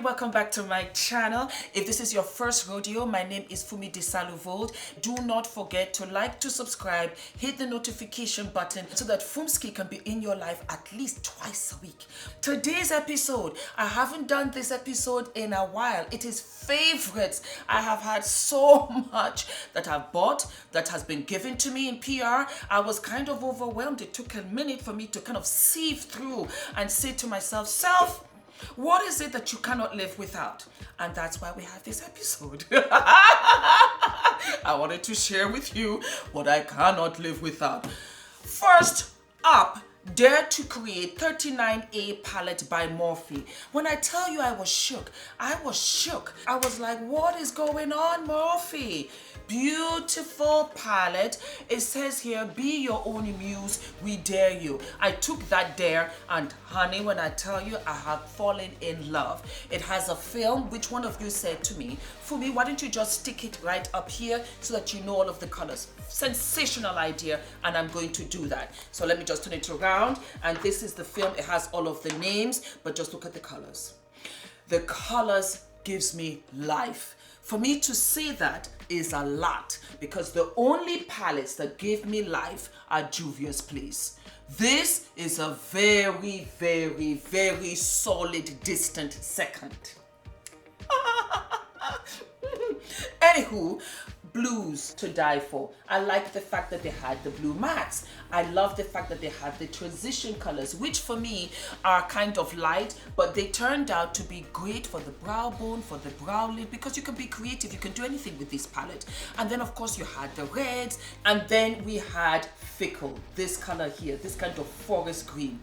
welcome back to my channel. If this is your first rodeo, my name is Fumi Desalu-Vold. Do not forget to like, to subscribe, hit the notification button so that Fumski can be in your life at least twice a week. Today's episode, I haven't done this episode in a while. It is favorites. I have had so much that I've bought that has been given to me in PR. I was kind of overwhelmed. It took a minute for me to kind of sieve through and say to myself, self, what is it that you cannot live without? And that's why we have this episode. I wanted to share with you what I cannot live without. First up, Dare to Create 39A palette by MORPHE. When I tell you I was shook, I was shook. I was like, what is going on, MORPHE? Beautiful palette. It says here, be your own muse, we dare you. I took that dare and honey, when I tell you, I have fallen in love. It has a film, which one of you said to me, Fumi, why don't you just stick it right up here so that you know all of the colors? Sensational idea, and I'm going to do that. So let me just turn it around, and this is the film. It has all of the names, but just look at the colors. The colors gives me life. For me to say that is a lot, because the only palettes that give me life are JUVIA'S, please. This is a very, very, very solid distant second. Anywho, blues to die for. I like the fact that they had the blue mattes. I love the fact that they had the transition colors, which for me are kind of light, but they turned out to be great for the brow bone, for the brow lid, because you can be creative. You can do anything with this palette. And then of course you had the reds, and then we had Fickle, this color here, this kind of forest green.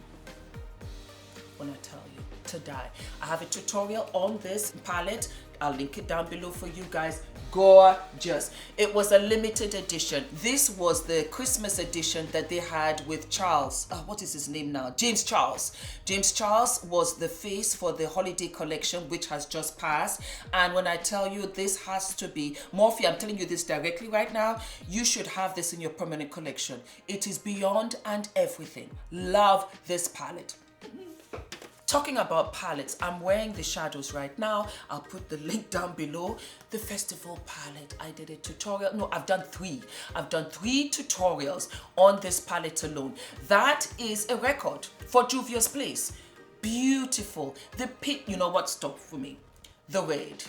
When I tell you, to die. I have a tutorial on this palette. I'll link it down below for you guys. Gorgeous. It was a limited edition. This was the Christmas edition that they had with Charles. What is his name now? James Charles. James Charles was the face for the holiday collection, which has just passed. And when I tell you, this has to be MORPHE, I'm telling you this directly right now, you should have this in your permanent collection. It is beyond and everything. Love this palette. Talking about palettes, I'm wearing the shadows right now. I'll put the link down below. The festival palette, I did a tutorial. No, I've done three. I've done 3 tutorials on this palette alone. That is a record for JUVIA'S place. Beautiful. The pink, you know what stopped for me? The red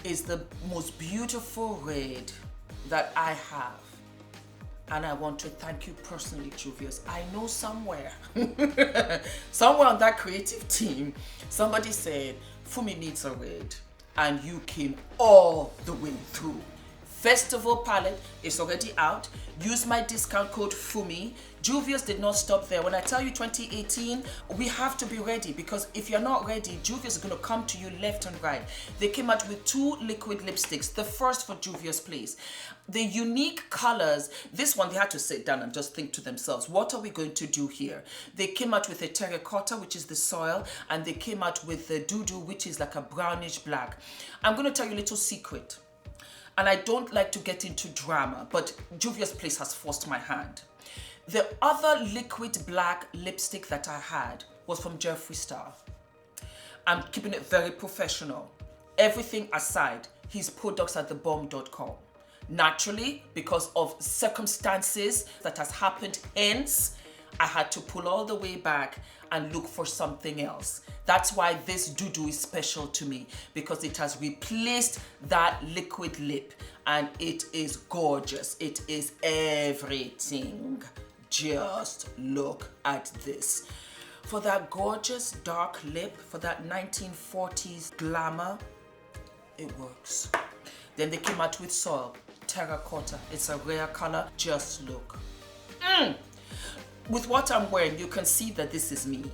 is the most beautiful red that I have. And I want to thank you personally, JUVIA'S. I know somewhere, somewhere on that creative team, somebody said, Fumi needs a red. And you came all the way through. Festival palette is already out. Use my discount code FUMI. JUVIA'S did not stop there. When I tell you 2018, we have to be ready, because if you're not ready, JUVIA'S is going to come to you left and right. They came out with 2 liquid lipsticks. The first for JUVIA'S place. The unique colors, this one they had to sit down and just think to themselves, what are we going to do here? They came out with a terracotta, which is the soil, and they came out with the doo-doo, which is like a brownish black. I'm going to tell you a little secret. And I don't like to get into drama, but JUVIA'S place has forced my hand. The other liquid black lipstick that I had was from Jeffree Star. I'm keeping it very professional. Everything aside, his products at thebomb.com. Naturally, because of circumstances that has happened, hence, I had to pull all the way back and look for something else. That's why this doo-doo is special to me, because it has replaced that liquid lip, and it is gorgeous. It is everything. Just look at this. For that gorgeous dark lip, for that 1940s glamour, it works. Then they came out with soil, terracotta. It's a rare color. Just look. With what I'm wearing, you can see that this is me.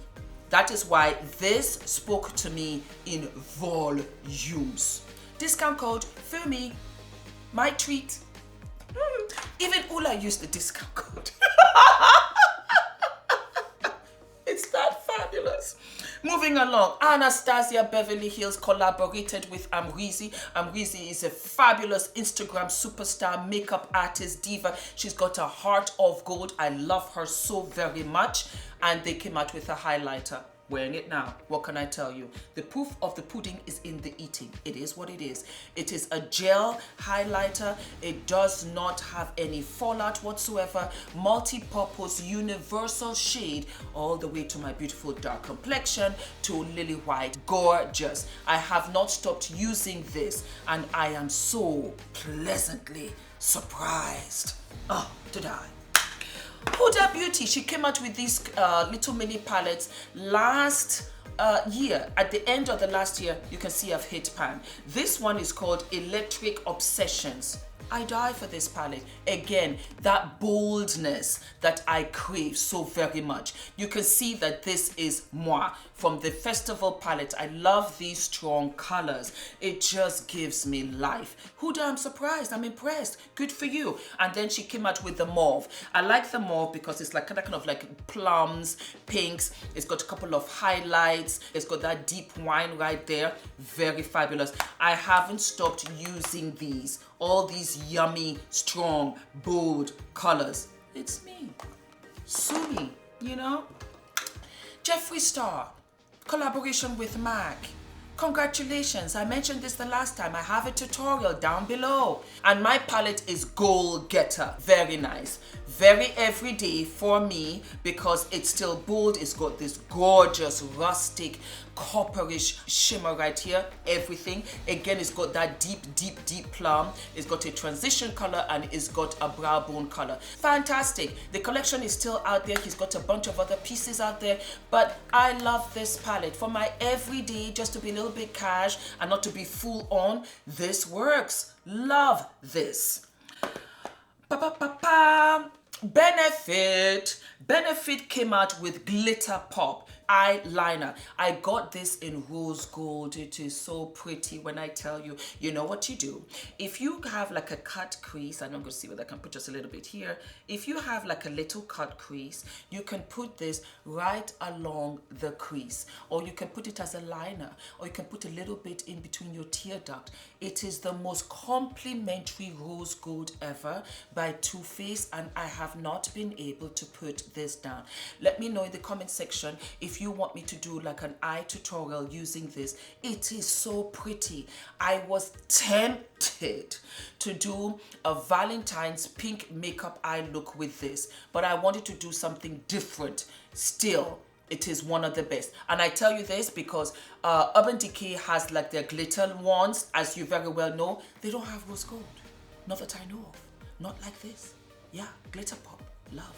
That is why this spoke to me in volumes. Discount code FUMI, my treat. Even Ula used the discount code. It's that fabulous. Moving along, Anastasia Beverly Hills collaborated with AMREZY. AMREZY is a fabulous Instagram superstar, makeup artist, diva. She's got a heart of gold. I love her so very much. And they came out with a highlighter. wearing it now. What can I tell you? The proof of the pudding is in the eating. It is what it is. It is a gel highlighter. It does not have any fallout whatsoever. Multi-purpose, universal shade, all the way to my beautiful dark complexion, to lily white. Gorgeous. I have not stopped using this, and I am so pleasantly surprised. Oh, to die. Huda Beauty, she came out with these little mini palettes last year. At the end of the last year, you can see I've hit pan. This one is called Electric Obsessions. I die for this palette. Again, that boldness that I crave so very much. You can see that this is moi from the festival palette. I love these strong colors. It just gives me life. Huda, I'm surprised. I'm impressed. Good for you. And then she came out with the mauve. I like the mauve because it's like kind of like plums, pinks. It's got a couple of highlights. It's got that deep wine right there. Very fabulous. I haven't stopped using these. All these yummy, strong, bold colors. It's me. Sumi, you know? Jeffree Star, collaboration with MAC. Congratulations, I mentioned this the last time. I have a tutorial down below. And my palette is Goal Getter. Very nice. Very everyday for me because it's still bold. It's got this gorgeous, rustic, copperish shimmer right here. Everything. Again, it's got that deep, deep, deep plum. It's got a transition color and it's got a brow bone color. Fantastic. The collection is still out there. He's got a bunch of other pieces out there. But I love this palette. For my everyday, just to be a little bit cash and not to be full on, this works. Love this. Ba-ba-ba-ba. Benefit came out with Glitter Pop eyeliner. I got this in rose gold. It is so pretty. When I tell you, you know what you do. If you have like a cut crease, and I'm going to see whether I can put just a little bit here. If you have like a little cut crease, you can put this right along the crease, or you can put it as a liner, or you can put a little bit in between your tear duct. It is the most complimentary rose gold ever by Too Faced, and I have not been able to put this down. Let me know in the comment section if you want me to do like an eye tutorial using this. It is so pretty. I was tempted to do a Valentine's pink makeup eye look with this, but I wanted to do something different. Still, it is one of the best. And I tell you this because Urban Decay has like their glitter ones. As you very well know, they don't have rose gold. Not that I know of. Not like this. Yeah, Glitter Pop. Love.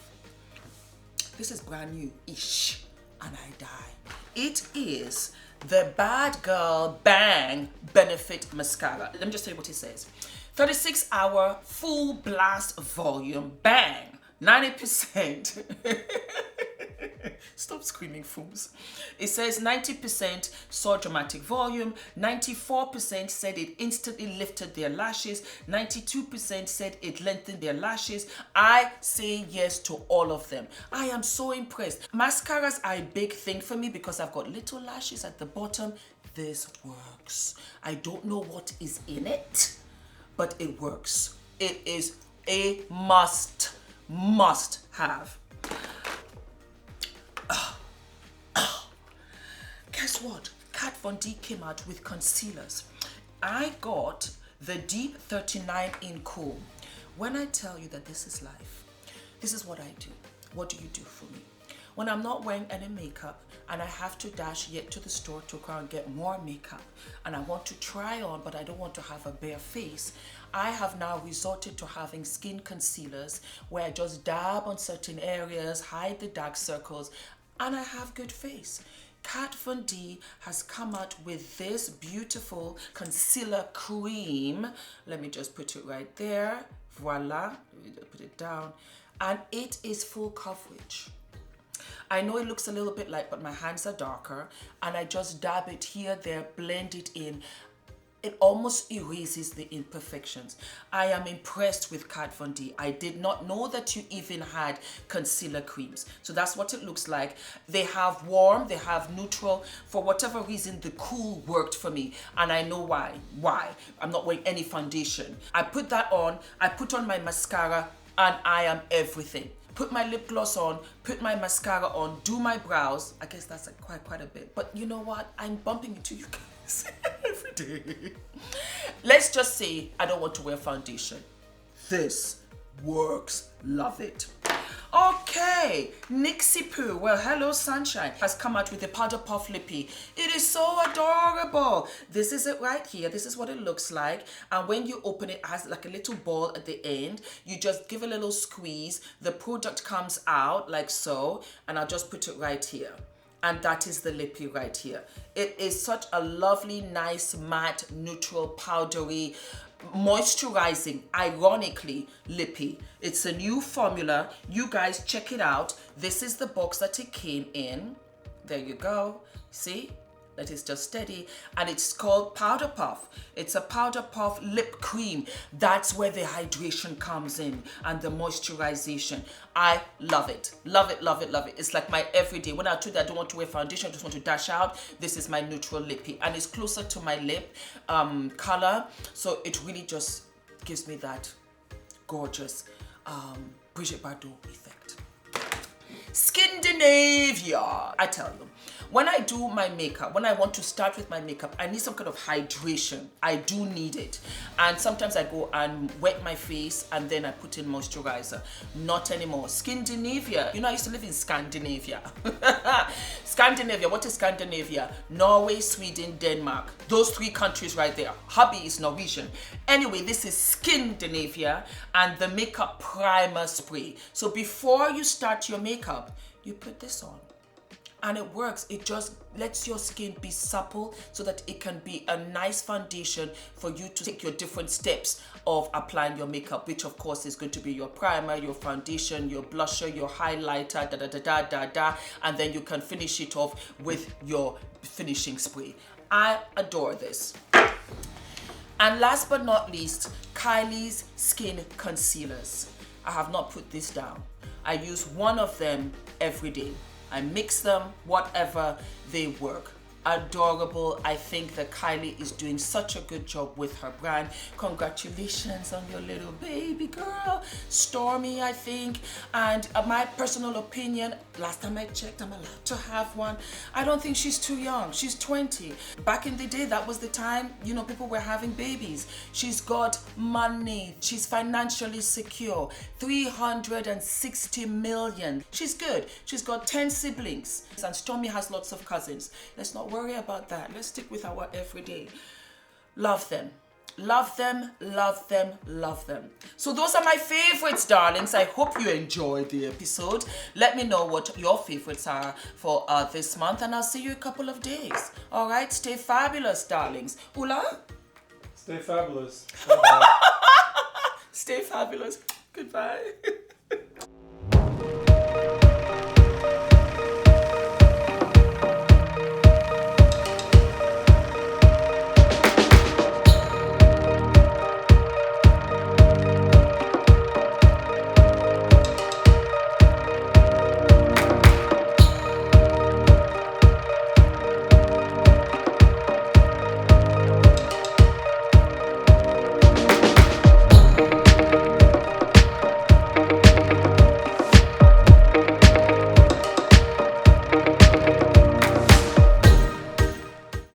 This is brand new-ish. And I die. It is the Bad Girl Bang Benefit Mascara. Let me just tell you what it says. 36-hour full blast volume. Bang. 90%. Stop screaming, fools. It says 90% saw dramatic volume, 94% said it instantly lifted their lashes, 92% said it lengthened their lashes. I say yes to all of them. I am so impressed. Mascaras are a big thing for me because I've got little lashes at the bottom. This works. I don't know what is in it, but it works. It is a must have. Guess what? Kat Von D came out with concealers. I got the Deep 39 in Cool. When I tell you that this is life, this is what I do. What do you do for me? When I'm not wearing any makeup and I have to dash yet to the store to go and get more makeup and I want to try on but I don't want to have a bare face, I have now resorted to having skin concealers where I just dab on certain areas, hide the dark circles, and I have good face. Kat Von D has come out with this beautiful concealer cream. Let me just put it right there. Voila. Let me just put it down. And it is full coverage. I know it looks a little bit light, but my hands are darker. And I just dab it here, there, blend it in. It almost erases the imperfections. I am impressed with Kat Von D. I did not know that you even had concealer creams. So that's what it looks like. They have warm, they have neutral. For whatever reason, the cool worked for me. And I know why. Why? I'm not wearing any foundation. I put that on, I put on my mascara, and I am everything. put my lip gloss on, put my mascara on, do my brows. I guess that's quite a bit. But you know what? I'm bumping into you guys every day. Let's just say I don't want to wear foundation. This works. Love it. Okay, Nixie Poo, well, hello Sunshine, has come out with a powder puff lippy. It is so adorable. This is it right here. This is what it looks like. And when you open it, it has like a little ball at the end. You just give a little squeeze. The product comes out like so. And I'll just put it right here. And that is the lippy right here. It is such a lovely, nice, matte, neutral, powdery, moisturizing, ironically lippy. It's a new formula. You guys check it out. This is the box that it came in. There you go. See? That is just steady. And it's called Powder Puff. It's a Powder Puff lip cream. That's where the hydration comes in and the moisturization. I love it. Love it, love it, love it. It's like my everyday. When I told you I don't want to wear foundation, I just want to dash out, this is my neutral lippy. And it's closer to my lip color. So it really just gives me that gorgeous Brigitte Bardot effect. Skindinavia. I tell you, when I do my makeup, when I want to start with my makeup, I need some kind of hydration. I do need it. And sometimes I go and wet my face and then I put in moisturizer. Not anymore. Skindinavia. You know, I used to live in Scandinavia. Scandinavia. What is Scandinavia? Norway, Sweden, Denmark. Those 3 countries right there. Hubby is Norwegian. Anyway, this is Skindinavia and the makeup primer spray. So before you start your makeup, you put this on. And it works. It just lets your skin be supple so that it can be a nice foundation for you to take your different steps of applying your makeup, which of course is going to be your primer, your foundation, your blusher, your highlighter, and then you can finish it off with your finishing spray. I adore this. And last but not least, Kylie's skin concealers. I have not put this down. I use one of them every day. I mix them, whatever, they work. Adorable. I think that Kylie is doing such a good job with her brand. Congratulations on your little baby girl, Stormy, I think. And my personal opinion, last time I checked, I'm allowed to have one. I don't think she's too young. She's 20. Back in the day, that was the time, you know, people were having babies. She's got money. She's financially secure. 360 million. She's good. She's got 10 siblings. And Stormy has lots of cousins. Let's not worry about that. Let's stick with our everyday. Love them. Love them, love them, love them. So those are my favorites, darlings. I hope you enjoyed the episode. Let me know what your favorites are for this month, and I'll see you in a couple of days. All right, stay fabulous, darlings. Ula? Stay fabulous. Stay fabulous. Goodbye.